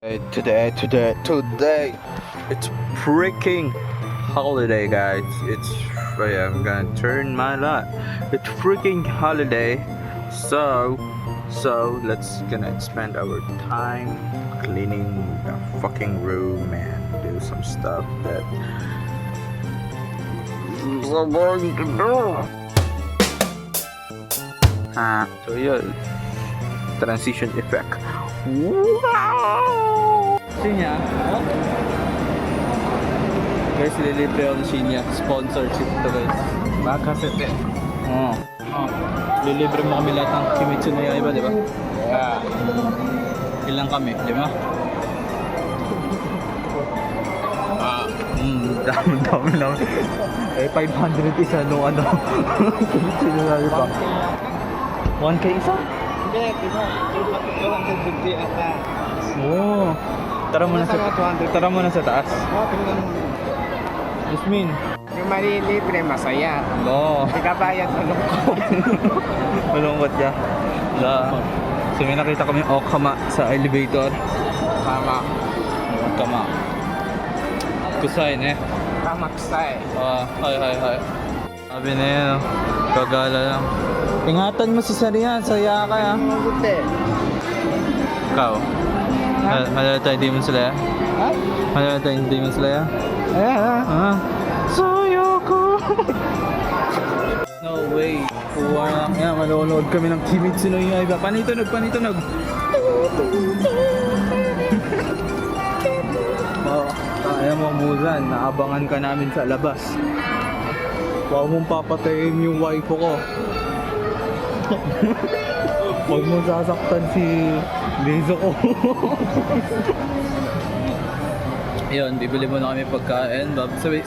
Today, it's freaking holiday, guys. I'm gonna turn my light. It's freaking holiday, so let's gonna spend our time cleaning the fucking room and do some stuff that we're going to do. So yun, transition effect. Wow! Shinya? Guys, lilibre ako ng Shinya. Sponsorship to, guys. Bakasete. Oo. Lilibre mo kami lahat ng Kimetsu no Yaiba, di ba? Yeah. Ilang kami? 5? Dami lang. 500 isa nung ano. Kimetsu no Yaiba. 1K isa? Hindi, di ba? 250 ata. Oo. Tara mo na sa taas. Tingnan mo. Yasmin. Yung malilibre, masaya. Oo. Hindi ka bayad, malungkot. Malungkot niya. So may nakita kami Okama sa elevator. Tama. Okama. Kusay ne. Kamaksay. Hi. Sabi na yun, kagala lang. Ingatan mo si Sarihan, saya ka ha. Mabuti. Ikaw, malalata hindi mo sila ya? Ha? Malalata hindi mo sila ya? Ayan ha. Saya ko! No way. Yan, manonood kami ng Kimetsu no Yaiba. Panitunog! Kaya mo, Muzan, naabangan ka namin sa labas. Huwag mong papatayin yung waifu ko. Huwag mong sasaktan si Nezuko. Yun, bibili mo na kami pagkain.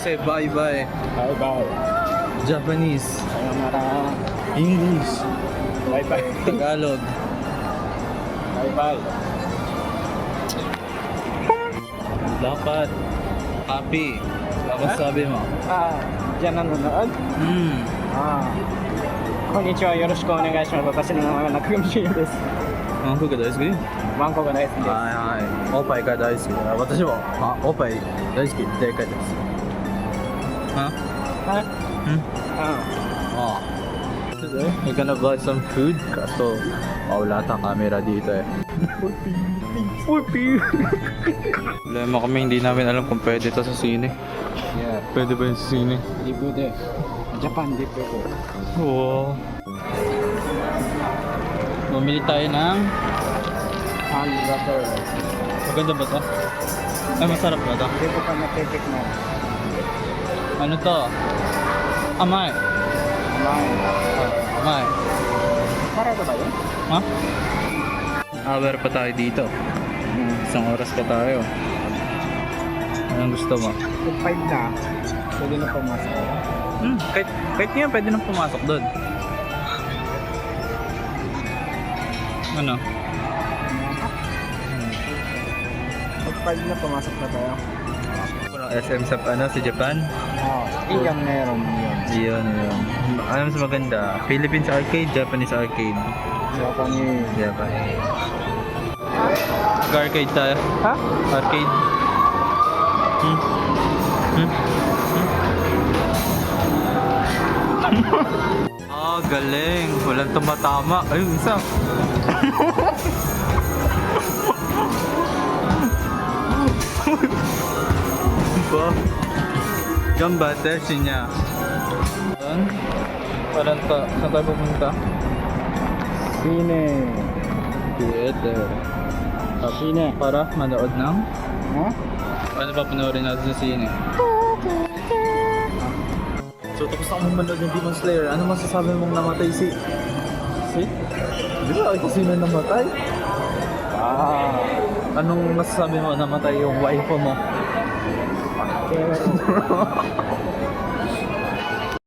Say bye-bye. Bye-bye. Japanese. Sayonara. English. Bye-bye. Tagalog. Bye-bye. Dapat happy. Tapos sabi mo. Diyan nanonood? Konnichiwa, yoroshiku onegaishimasu. Watashi no namae wa Nakuyoshi desu. ワンコが大好き？ワンコが大好きです。はい。おっぱいが大好き。私もおっぱい大好き。でかいです。は？We're gonna buy some food kaso wala tayong camera dito eh. Problema kami, hindi namin alam kung pwede ito sa sine. Yeah. Pwede ba yun sa sine? Hindi pwede. Japan, di pwede. Oo. Bumili tayo ng Hand butter. maganda ba ito? Ay, masarap ba ito? Hindi ko pa natitikman. Ano to? Amay. Amay. Pareho ba yun? Ha? Hour pa tayo dito. Isang oras pa tayo. Anong gusto mo? Kung 5 na, pwede na pumasok. Kahit nga pwede nang pumasok doon. Ano? Pag 5 na, pumasok na tayo. SM sa sa Japan? Iyan meron yun. Yun. Ano mas maganda? Philippines arcade, Japanese arcade. Japanese. Arcade tayo. Ha? Arcade. Galing. Walang tumatama. Ayun, isa. Ba? Gamba, tesi niya. Parang saan tayo pupunta? Sine. Theater. Sine. Para manood ng? Ha? Ano pa panoorin natin sa sine? So tapos na akong manood ng Demon Slayer. Ano masasabi mong namatay si? Di ba kasi na namatay? Anong masasabi mo namatay yung waifu mo? Pero